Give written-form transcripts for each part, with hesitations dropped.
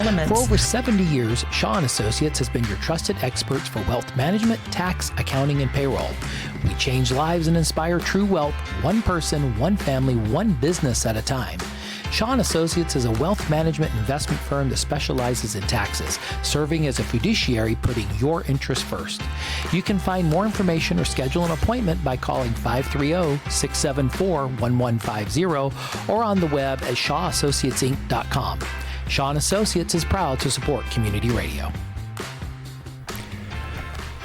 elements. For over 70 years, Shaw & Associates has been your trusted experts for wealth management, tax, accounting, and payroll. We change lives and inspire true wealth, one person, one family, one business at a time. Shaw & Associates is a wealth management investment firm that specializes in taxes, serving as a fiduciary, putting your interests first. You can find more information or schedule an appointment by calling 530-674-1150 or on the web at shawassociatesinc.com. Shaw & Associates is proud to support community radio.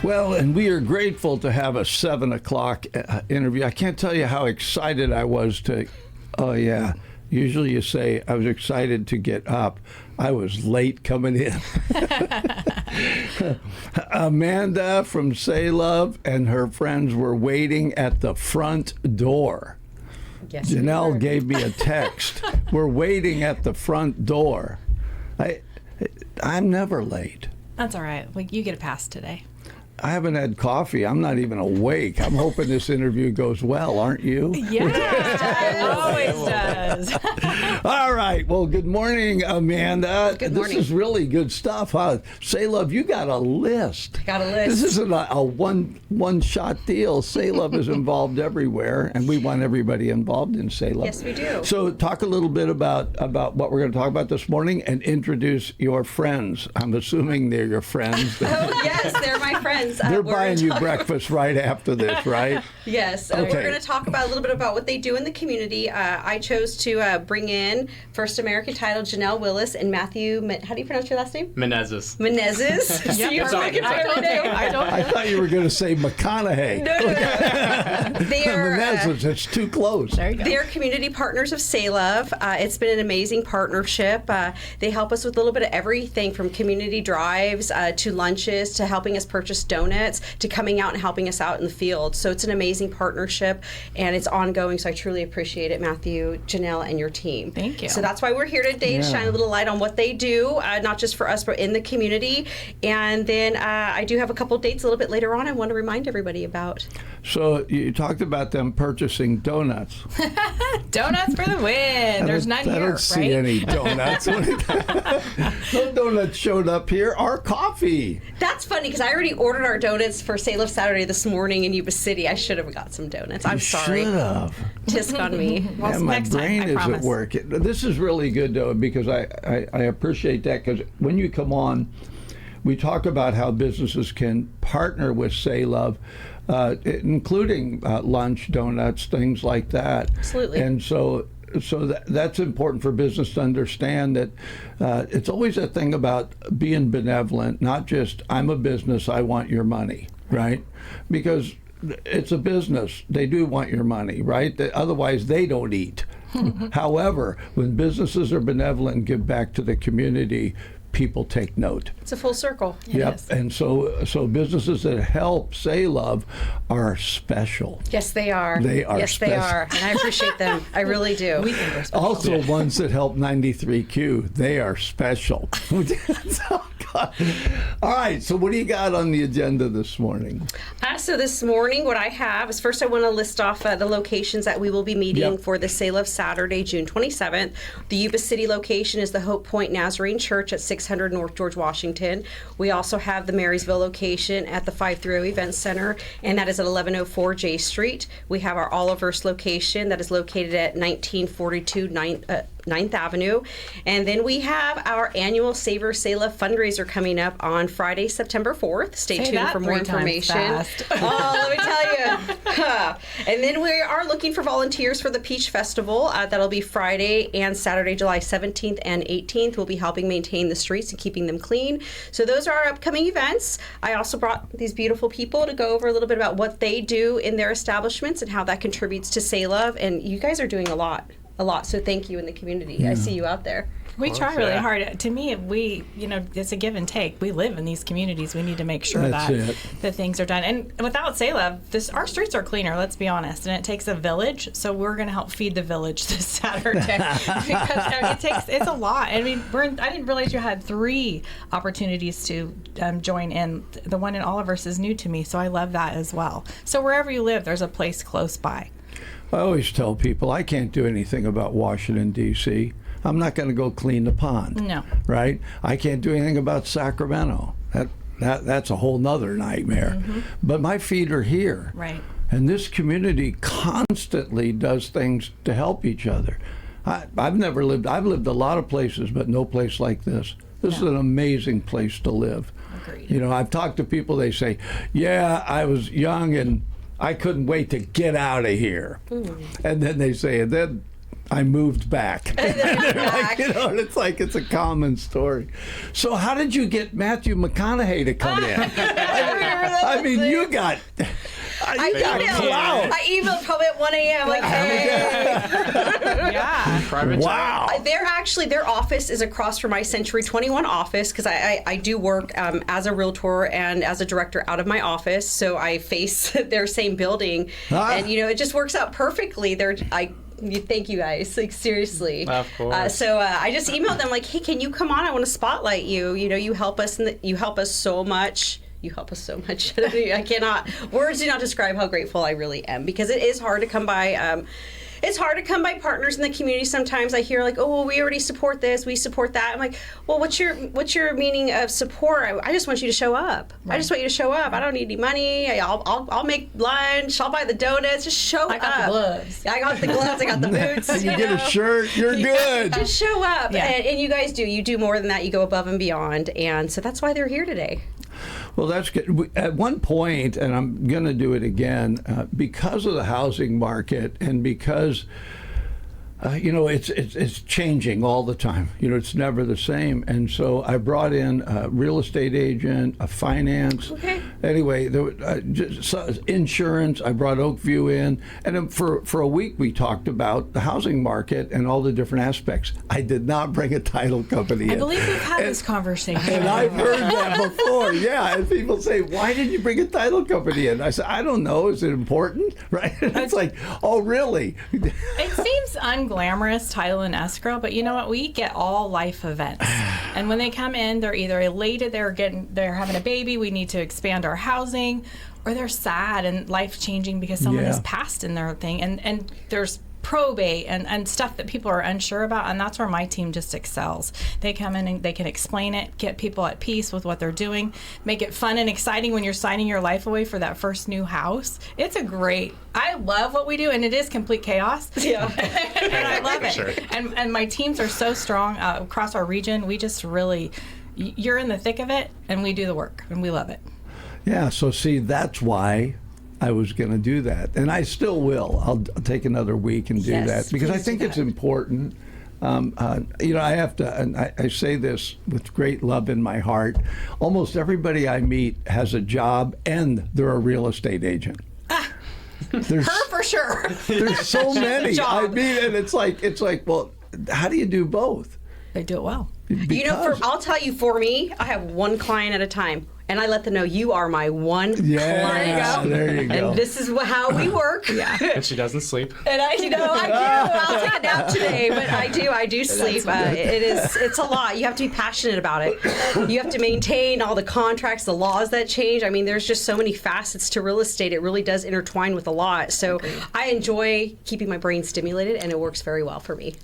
Well, and we are grateful to have a 7 o'clock interview. I can't tell you how excited I was to, usually you say, I was excited to get up. I was late coming in. Amanda from SayLove and her friends were waiting at the front door. Yes, Janelle gave me a text. We're waiting at the front door. I'm never late. That's all right. You get a pass today. I haven't had coffee. I'm not even awake. I'm hoping this interview goes well, aren't you? Yes, it always does. All right. Well, good morning, Amanda. Good morning. This is really good stuff, huh? SayLove, you got a list. Got a list. This isn't a one-shot deal. SayLove is involved everywhere, and we want everybody involved in SayLove. Yes, we do. So talk a little bit about what we're going to talk about this morning and introduce your friends. I'm assuming they're your friends. Oh, yes, they're my friends. They're buying you breakfast right after this, right? Yes. Okay. We're going to talk about a little bit about what they do in the community. I chose to bring in First American Title Janelle Willis and Matthew, how do you pronounce your last name? Menezes. Menezes. Yep, You're it's all making good. fun of me. I thought you were going to say McConaughey. No. They're, Menezes, it's too close. There you go. They're community partners of SayLove. It's been an amazing partnership. They help us with a little bit of everything from community drives to lunches to helping us purchase donuts to coming out and helping us out in the field. So it's an amazing partnership and it's ongoing. So I truly appreciate it, Matthew, Janelle, and your team. Thank you. So that's why we're here today to shine a little light on what they do, not just for us, but in the community. And then I do have a couple dates a little bit later on I want to remind everybody about. So you talked about them purchasing donuts. Donuts for the win. There's none I here, don't see right? any donuts. No donuts showed up here. Our coffee. That's funny because I already ordered our donuts for SayLove Saturday this morning in Yuba City. I should have got some donuts. I'm sorry. Should have. Tisk on me. Well, Yeah, my next time, brain I isn't promise. working. This is really good, though, because I appreciate that, because when you come on, we talk about how businesses can partner with SayLove, including lunch, donuts, things like that. Absolutely. And so that's important for business to understand that it's always a thing about being benevolent, not just, I'm a business, I want your money, right? Because it's a business. They do want your money, right? Otherwise, they don't eat. However, when businesses are benevolent and give back to the community, people take note. It's a full circle. Yep. is. And so businesses that help SayLove are special. Yes, they are. They are Yes, they special. are. And I appreciate them. I really do. We think we're special. Also, ones that help 93Q, they are special. Oh, God. All right, so what do you got on the agenda this morning? So this morning, what I have is first I want to list off the locations that we will be meeting Yep. for the SayLove Saturday, June 27th. The Yuba City location is the Hope Point Nazarene Church at 600 North George Washington. We also have the Marysville location at the 530 Event Center, and that is at 1104 J Street. We have our Olivehurst location that is located at 1942 9th Avenue. And then we have our annual Savor SayLove fundraiser coming up on Friday, September 4th. Stay Say tuned that for more 3 times information. fast. Oh, let me tell you. And then we are looking for volunteers for the Peach Festival. That'll be Friday and Saturday, July 17th and 18th. We'll be helping maintain the streets and keeping them clean. So those are our upcoming events. I also brought these beautiful people to go over a little bit about what they do in their establishments and how that contributes to SayLove. And you guys are doing a lot. So thank you in the community. I see you out there. We try really yeah. hard. To me, it's a give and take. We live in these communities. We need to make sure That's it. that things are done. And without SayLove, our streets are cleaner, let's be honest. And it takes a village. So we're going to help feed the village this Saturday. Because it's a lot. I mean, I didn't realize you had 3 opportunities to join in. The one in Olivehurst is new to me, so I love that as well. So wherever you live, there's a place close by. I always tell people I can't do anything about Washington, D.C. I'm not going to go clean the pond. No. Right? I can't do anything about Sacramento. That's a whole nother nightmare. But my feet are here. Right. And this community constantly does things to help each other. I've lived a lot of places, but no place like this. This is an amazing place to live. Agreed. You know, I've talked to people, they say, yeah, I was young and I couldn't wait to get out of here. And then they say, and then I moved back. Like, you know, and it's a common story. So how did you get Matthew McConaughey to come in? I mean, you got... I emailed probably at 1 a.m. like, hey. Yeah. Private Wow. Their office is across from my Century 21 office because I do work as a realtor and as a director out of my office, so I face their same building, and you know it just works out perfectly. Thank you guys, like seriously. Of course. So I just emailed them like, hey, can you come on? I want to spotlight you. You know, you help us, and you help us so much. You help us so much. I cannot, words do not describe how grateful I really am, because it is hard to come by. It's hard to come by partners in the community. Sometimes I hear like, oh, well, we already support this, we support that. I'm like, well, what's your meaning of support? I just want you to show up. Right. I just want you to show up. I don't need any money. I'll make lunch. I'll buy the donuts. Just show up. I got the gloves. I got the gloves. I got the boots. You get a shirt, you're good. Just show up. Yeah. And you guys do. You do more than that. You go above and beyond. And so that's why they're here today. Well, that's good. At one point, and I'm going to do it again, because of the housing market and because, you know, it's changing all the time. You know, it's never the same. And so I brought in a real estate agent, a finance. Okay. Anyway, insurance. I brought Oakview in. And then for a week, we talked about the housing market and all the different aspects. I did not bring a title company in. I believe we've had this conversation. And I've heard that before, yeah. And people say, why didn't you bring a title company in? I said, I don't know. Is it important? Right? And it's like, oh, really? It seems unglamorous, title and escrow, but you know what? We get all life events. And when they come in, they're either elated, they're having a baby, we need to expand our housing, or they're sad and life-changing because someone has passed in their thing. And there's probate and stuff that people are unsure about, and that's where my team just excels. They come in and they can explain it, get people at peace with what they're doing, make it fun and exciting when you're signing your life away for that first new house. I love what we do, and it is complete chaos. Yeah. And I love it. Sure. And my teams are so strong across our region. We just really, you're in the thick of it, and we do the work, and we love it. Yeah, so see, that's why I was going to do that, and I still will. I'll take another week and do that because I think it's important. You know, I have to, and I say this with great love in my heart. Almost everybody I meet has a job, and they're a real estate agent. There's, Her for sure. there's so many. job. I mean, and it's like, well, how do you do both? They do it well. You know, I'll tell you, for me, I have one client at a time. And I let them know, you are my one client. There you go. And this is how we work. Yeah. And she doesn't sleep. And I do. I'll take a nap today, but I do sleep. It's a lot. You have to be passionate about it. You have to maintain all the contracts, the laws that change. I mean, there's just so many facets to real estate. It really does intertwine with a lot. So I enjoy keeping my brain stimulated, and it works very well for me.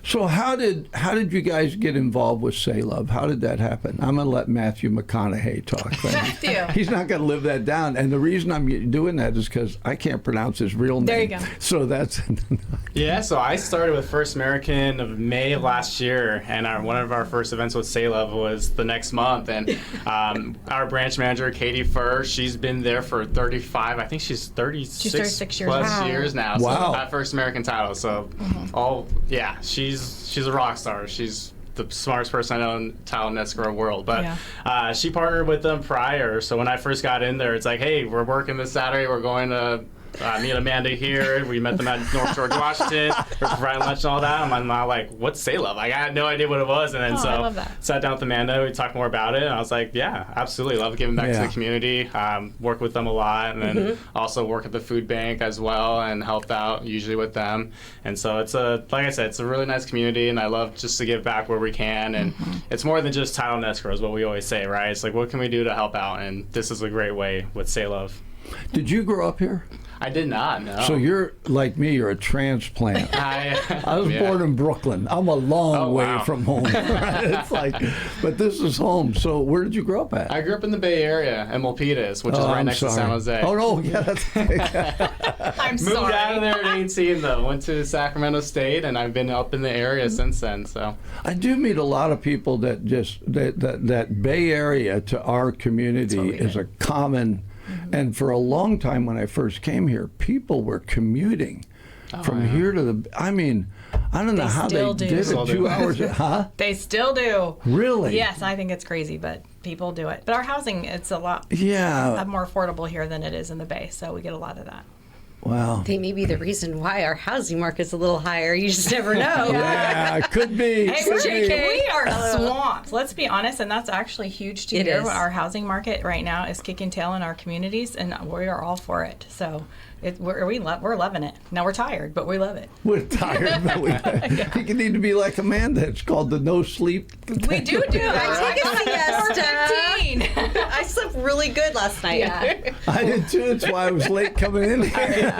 So how did you guys get involved with SayLove? How did that happen? I'm going to let Matthew McConaughey talk. Matthew. He's not going to live that down. And the reason I'm doing that is because I can't pronounce his real name. There you go. So that's... Yeah, so I started with First American of May of last year, and one of our first events with SayLove was the next month. And our branch manager, Katie Furr, she's been there for 35, I think she's 36 years. plus Wow. years now. Wow. So at First American title. So she's a rock star. She's the smartest person I know in title and escrow world. But she partnered with them prior. So when I first got in there, it's like, hey, we're working this Saturday. We're going to meet Amanda here. We met them at North George, Washington. We're providing lunch and all that. I'm not like, what's SayLove? Like, I had no idea what it was. And then I love that. sat down with Amanda. We talked more about it. And I was like, yeah, absolutely. Love giving back to the community. Work with them a lot. And then also work at the food bank as well and helped out usually with them. And so it's like I said, it's a really nice community. And I love just to give back where we can. And it's more than just title and escrow is what we always say, right? It's like, what can we do to help out? And this is a great way with SayLove. Did you grow up here? I did not, no. So you're like me, you're a transplant. I was born in Brooklyn. I'm a long way from home. It's like, but this is home. So where did you grow up at? I grew up in the Bay Area, in Milpitas, which is right next to San Jose. Oh, no, yeah, that's I'm Moved sorry. out of there at 18, though. Went to Sacramento State, and I've been up in the area since then. So I do meet a lot of people that just, that Bay Area to our community is a common. And for a long time when I first came here, people were commuting from here to the, I mean, I don't know how they did it. 2 hours, huh? They still do. Really? Yes, I think it's crazy, but people do it. But our housing, it's a lot more affordable here than it is in the Bay, so we get a lot of that. Wow. They may be the reason why our housing market's a little higher. You just never know. Yeah, it could be. Hey, we are swamped. Let's be honest, and that's actually huge to hear. Our housing market right now is kicking tail in our communities, and we are all for it. So we're loving it. Now we're tired, but we love it. We're tired, but we need to be like Amanda. It's called the no sleep. We do. I take a siesta. 4:15. I slept really good last night. Yeah. I did too. That's why I was late coming in here.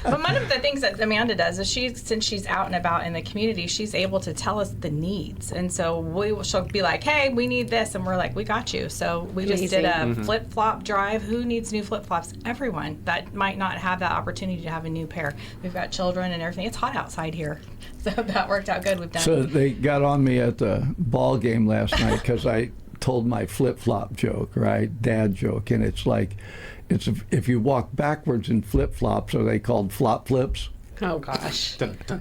But one of the things that Amanda does is since she's out and about in the community, she's able to tell us the needs. And so she'll be like, hey, we need this. And we're like, we got you. So we just did a flip-flop drive. Who needs new flip-flops? Everyone that might not have that opportunity to have a new pair. We've got children and everything. It's hot outside here. So that worked out good. We've done. So they got on me at the ball game last night because I told my flip-flop joke, right? Dad joke. And it's like, if you walk backwards in flip-flops, are they called flop flips? Oh gosh.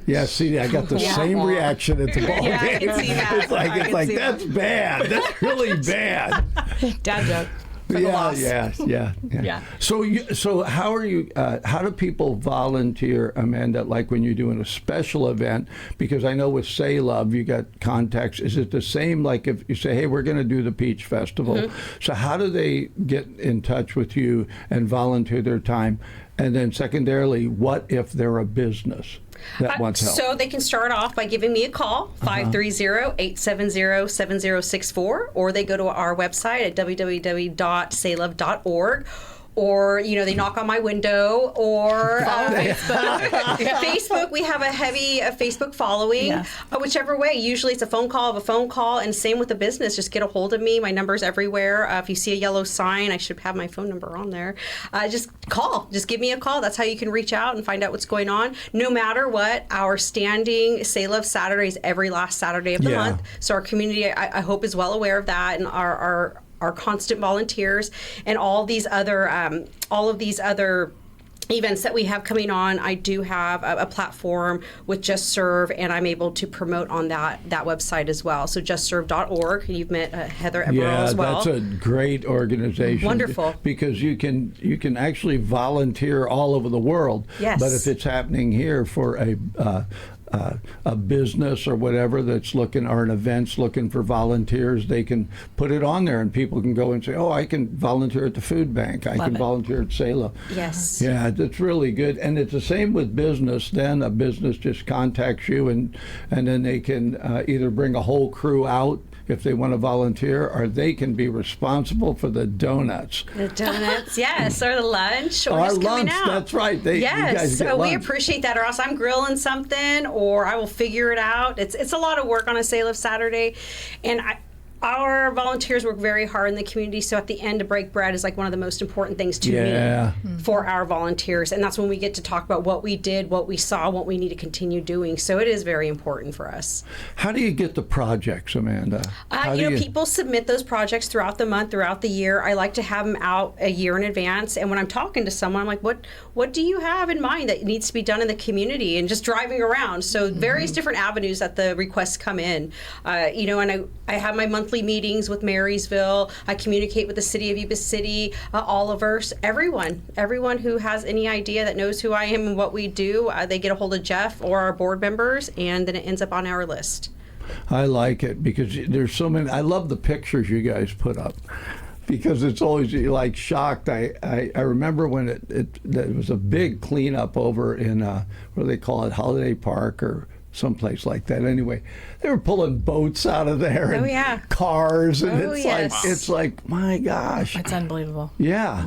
Yeah, see, I got the same reaction at the ball game. I can see that. It's like that's bad. That's really bad. Dad joke. For the loss. Yeah. So how are you? How do people volunteer, Amanda? Like when you're doing a special event, because I know with SayLove you got contacts. Is it the same? Like if you say, hey, we're going to do the Peach Festival. So how do they get in touch with you and volunteer their time? And then secondarily, what if they're a business that wants help? So they can start off by giving me a call, 530-870-7064, or they go to our website at www.saylove.org. Or, they knock on my window, or Facebook. Facebook, we have a heavy Facebook following. Yes. Whichever way, usually it's a phone call, and same with the business. Just get a hold of me. My number's everywhere. If you see a yellow sign, I should have my phone number on there. Just call. Just give me a call. That's how you can reach out and find out what's going on. No matter what, our standing SayLove Saturday is every last Saturday of the month. So our community, I hope, is well aware of that, and our constant volunteers and all of these other events that we have coming on. I do have a platform with Just Serve, and I'm able to promote on that website as well. So justserve.org. You've met Heather Eberl as well. Yeah, that's a great organization. Wonderful. Because you can actually volunteer all over the world. Yes. But if it's happening here for a business or whatever that's looking, or an event's looking for volunteers, they can put it on there and people can go and say, oh, I can volunteer at the food bank. I can volunteer at SayLove. Yes. Yeah, that's really good. And it's the same with business. Then a business just contacts you and then they can either bring a whole crew out if they want to volunteer, or they can be responsible for the donuts. The donuts, yes, or the lunch, or our just coming lunch, out. That's right. You guys get so lunch. we appreciate that. Or else I'm grilling something, or I will figure it out. It's a lot of work on a SayLove Saturday, and our volunteers work very hard in the community, so at the end, to break bread is like one of the most important things to me for our volunteers. And that's when we get to talk about what we did, what we saw, what we need to continue doing. So it is very important for us. How do you get the projects, Amanda? People submit those projects throughout the month, throughout the year. I like to have them out a year in advance. And when I'm talking to someone, I'm like, what do you have in mind that needs to be done in the community? And just driving around. So various different avenues that the requests come in. And I have my monthly meetings with Marysville. I communicate with the city of Yuba City, Oliver, everyone who has any idea, that knows who I am and what we do. They get a hold of Jeff or our board members, and then it ends up on our list. I like it because there's so many. I love the pictures you guys put up, because it's always like shocked. I remember when there was a big cleanup over in what do they call it, Holiday Park or someplace like that. Anyway, they were pulling boats out of there and cars, and it's like, my gosh. It's unbelievable. Yeah,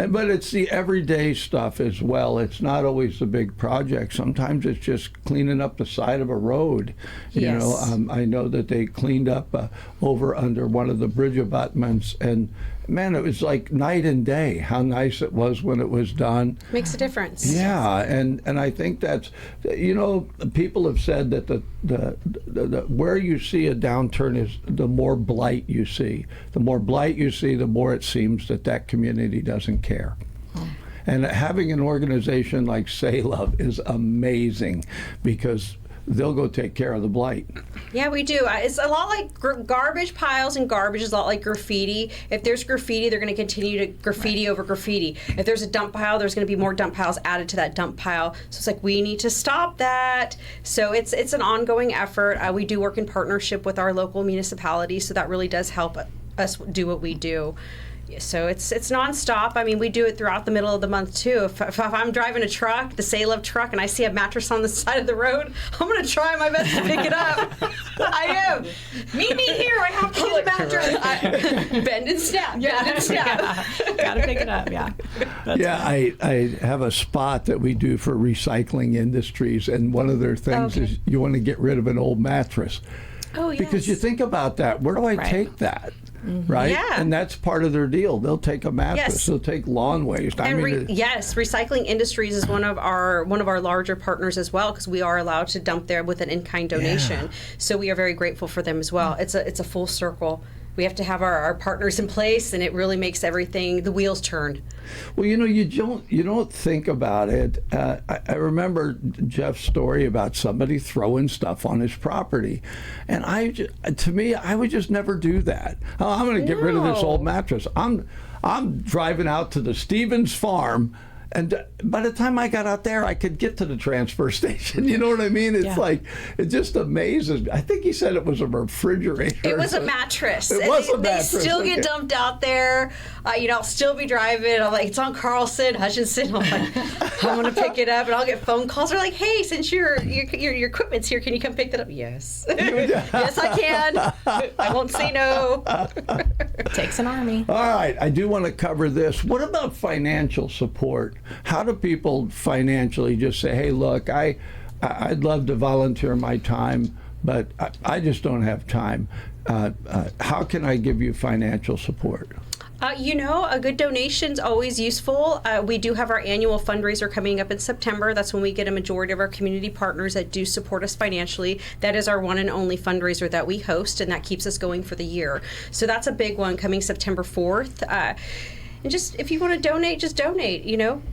but it's the everyday stuff as well. It's not always the big project. Sometimes it's just cleaning up the side of a road. You know, I know that they cleaned up over under one of the bridge abutments, and man, it was like night and day how nice it was when it was done. Makes a difference. Yeah, and I think that's, you know, people have said that the where you see a downturn is the more blight you see. The more blight you see, the more it seems that community doesn't care. And having an organization like SayLove is amazing, because they'll go take care of the blight. Yeah, we do. It's a lot like garbage piles, and garbage is a lot like graffiti. If there's graffiti, they're going to continue to graffiti over graffiti. If there's a dump pile, there's going to be more dump piles added to that dump pile. So it's like, we need to stop that. So it's an ongoing effort. We do work in partnership with our local municipalities, so that really does help us do what we do. So it's nonstop. I mean, we do it throughout the middle of the month too. If I'm driving a truck, the SayLove truck, and I see a mattress on the side of the road, I'm going to try my best to pick it up. I am. Meet me here. I have to get a mattress. Bend and snap. Bend and snap. Got to pick it up. Yeah. That's I have a spot that we do for recycling industries, and one of their things is you want to get rid of an old mattress. Oh, yes. Because you think about that. Where do I take that? Right? Yeah. And that's part of their deal. They'll take a mattress. Yes. They'll take lawn waste. And Recycling Industries is one of our larger partners as well, because we are allowed to dump there with an in-kind donation. So we are very grateful for them as well. It's a full circle. We have to have our partners in place, and it really makes everything, the wheels turn. Well, you know, you don't think about it. I remember Jeff's story about somebody throwing stuff on his property, and I would just never do that. Oh, I'm going to get rid of this old mattress. I'm driving out to the Stevens farm, and by the time I got out there, I could get to the transfer station. You know what I mean? It's like, it just amazes me. I think he said it was a refrigerator. It was a mattress. It was a mattress. They still get dumped out there. I'll still be driving. I'm like, it's on Carlson, Hutchinson. I'm like, I'm going to pick it up, and I'll get phone calls. They're like, hey, since your equipment's here, can you come pick that up? Yes. Yes, I can. I won't say no. Takes an army. All right, I do want to cover this. What about financial support? How do people financially just say, hey, look, I'd love to volunteer my time, but I just don't have time. How can I give you financial support? A good donation's always useful. We do have our annual fundraiser coming up in September. That's when we get a majority of our community partners that do support us financially. That is our one and only fundraiser that we host, and that keeps us going for the year. So that's a big one coming September 4th. And just, if you want to donate, just donate,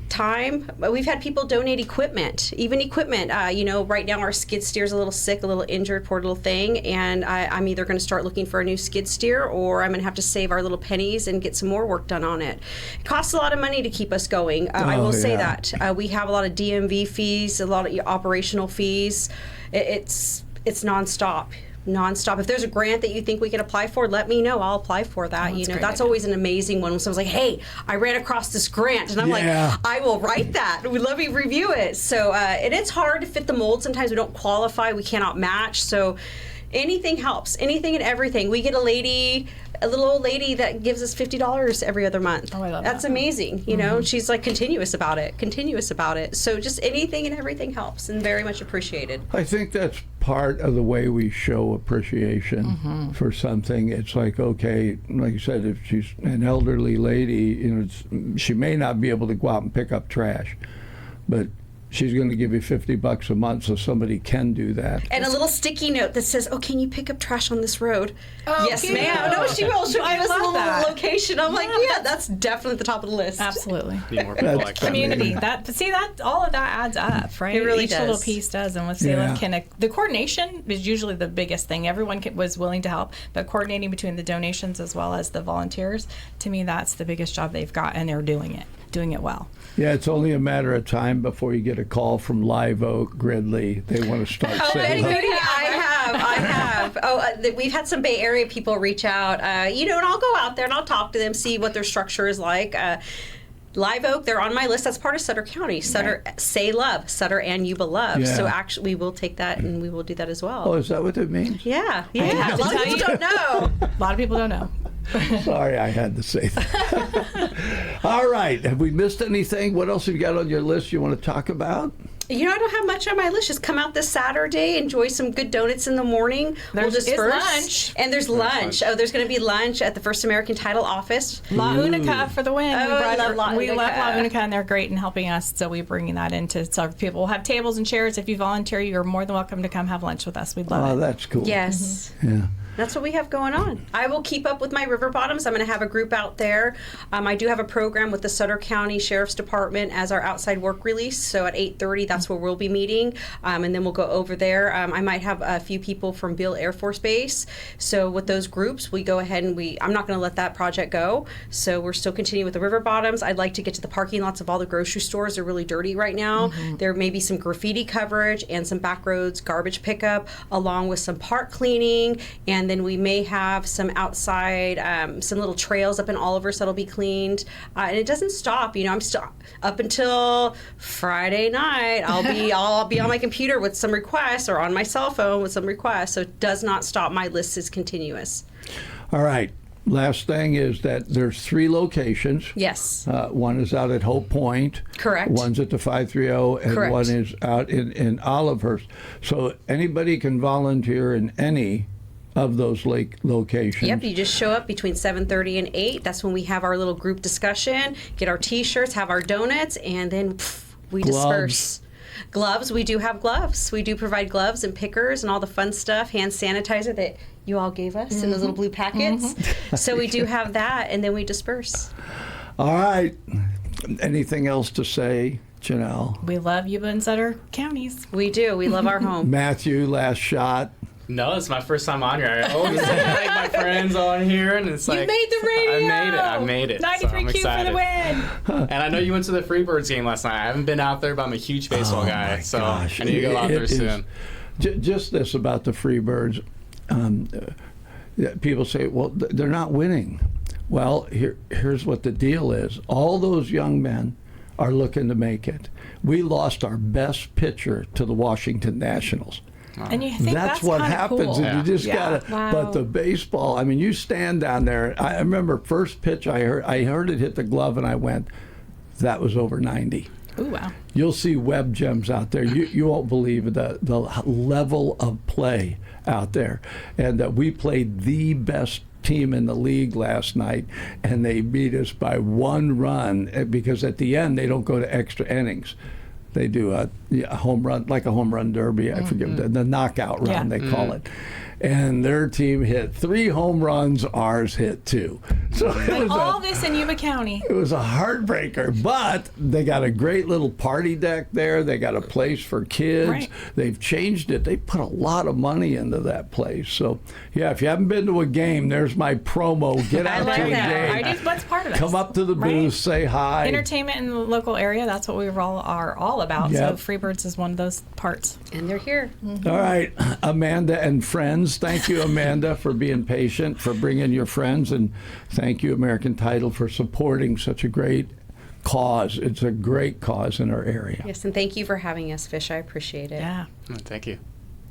time. We've had people donate equipment, right now our skid steer's a little sick, a little injured, poor little thing, and I'm either going to start looking for a new skid steer, or I'm going to have to save our little pennies and get some more work done on it. It costs a lot of money to keep us going. I will say that. We have a lot of DMV fees, a lot of operational fees. It's nonstop. If there's a grant that you think we can apply for, let me know. I'll apply for that. That's always an amazing one when someone's like, hey, I ran across this grant, and I'm like, I will write that. We'd love you to review it. So and it's hard to fit the mold. Sometimes we don't qualify, we cannot match. So anything helps, anything and everything. We get a little old lady that gives us $50 every other month. Oh, I love That's that. amazing. She's like continuous about it. So just anything and everything helps, and very much appreciated. I think that's part of the way we show appreciation for something. It's like, okay, like you said, if she's an elderly lady, she may not be able to go out and pick up trash, but she's going to give you $50 a month, so somebody can do that. And a little sticky note that says, "Oh, can you pick up trash on this road?" Oh, yes, cute. ma'am. No, she will. She'll give us a little location. I'm like, Yeah, that's definitely at the top of the list. Absolutely. Be more people like that. Community. All of that adds up, right? It really Each does. little piece does. And with SayLove, the coordination is usually the biggest thing. Everyone was willing to help, but coordinating between the donations as well as the volunteers, to me, that's the biggest job they've got, and they're doing it well. Yeah, it's only a matter of time before you get a call from Live Oak, Gridley. They want to start saying, I have. We've had some Bay Area people reach out, and I'll go out there and I'll talk to them, see what their structure is like. Live Oak, they're on my list. That's part of Sutter County. Sutter, SayLove, Sutter and Yuba Love. Yeah. So actually, we will take that and we will do that as well. Oh, is that what it means? Yeah. have A to lot of tell people you. don't know. A lot of people don't know. Sorry, I had to say that. All right. Have we missed anything? What else have you got on your list you want to talk about? You know, I don't have much on my list. Just come out this Saturday, enjoy some good donuts in the morning. We'll There's disperse. lunch. And there's lunch. Oh, there's going to be lunch at the First American Title Office. La Unica for the win. Oh, I love La we love Unica. La Unica, and they're great in helping us. So we're bringing that into so people. We'll have tables and chairs. If you volunteer, you're more than welcome to come have lunch with us. We'd love Oh, it. that's cool. Yes. Yeah. That's what we have going on. I will keep up with my river bottoms. I'm going to have a group out there. I do have a program with the Sutter County Sheriff's Department as our outside work release. So at 8:30, that's where we'll be meeting. And then we'll go over there. I might have a few people from Beale Air Force Base. So with those groups, we go ahead and I'm not going to let that project go. So we're still continuing with the river bottoms. I'd like to get to the parking lots of all the grocery stores. They're really dirty right now. There may be some graffiti coverage and some back roads garbage pickup, along with some park cleaning. And then we may have some outside, some little trails up in Oliver's that'll be cleaned. And it doesn't stop. You know, I'm still up until Friday night. I'll be on my computer with some requests or on my cell phone with some requests. So it does not stop. My list is continuous. All right. Last thing is that there's 3 locations. Yes. One is out at Hope Point. Correct. One's at the 530, and Correct. one is out in Olivehurst. So anybody can volunteer in any of those lake locations. Yep, you just show up between 7:30 and 8. That's when we have our little group discussion, get our T-shirts, have our donuts, and then we Gloves. disperse. Gloves, we do have gloves. We do provide gloves and pickers and all the fun stuff, hand sanitizer that you all gave us in those little blue packets. So we do have that, and then we disperse. All right. Anything else to say, Janelle? We love Yuba and Sutter counties. We do. We love our home. Matthew, last shot. No, it's my first time on here. I always see like my friends on here, and it's like You made the radio. I made it. 93 I'm Q for excited. the win. And I know you went to the Freebirds game last night. I haven't been out there, but I'm a huge baseball guy, so Gosh, I need to go out there it is- soon. Just this about the Freebirds. People say, well, they're not winning. Well, here's what the deal is. All those young men are looking to make it. We lost our best pitcher to the Washington Nationals. And you think That's that's what kinda happens, cool. and you just Yeah. gotta. Wow. But the baseball, I mean, you stand down there. I remember first pitch I heard it hit the glove, and I went, that was over 90. Ooh, wow. You'll see web gems out there. You won't believe the level of play out there, and that we played the best team in the league last night, and they beat us by 1 run because at the end they don't go to extra innings. They do a home run, like a home run derby. I forget the knockout round they call it. And their team hit 3 home runs. Ours hit 2. So it was All this in Yuba County. it was a heartbreaker, but they got a great little party deck there. They got a place for kids. Right. They've changed it. They put a lot of money into that place. So, yeah, if you haven't been to a game, there's my promo. Get I out like to a that. game. I do, that's part of it. Come up to the Right. booth, say hi. Entertainment in the local area, that's what we are all about. Yep. So Freebirds is one of those parts. And they're here. All right, Amanda and friends. Thank you, Amanda, for being patient, for bringing your friends, and thank you, American Title, for supporting such a great cause. It's a great cause in our area. Yes, and thank you for having us, Fish. I appreciate it. Yeah. Thank you.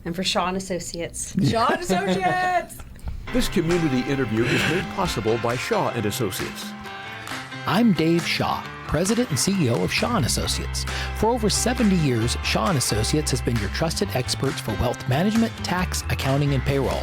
And for Shaw and Associates. Shaw Associates. This community interview is made possible by Shaw and Associates. I'm Dave Shaw, President and CEO of Shaw & Associates. For over 70 years, Shaw & Associates has been your trusted experts for wealth management, tax, accounting, and payroll.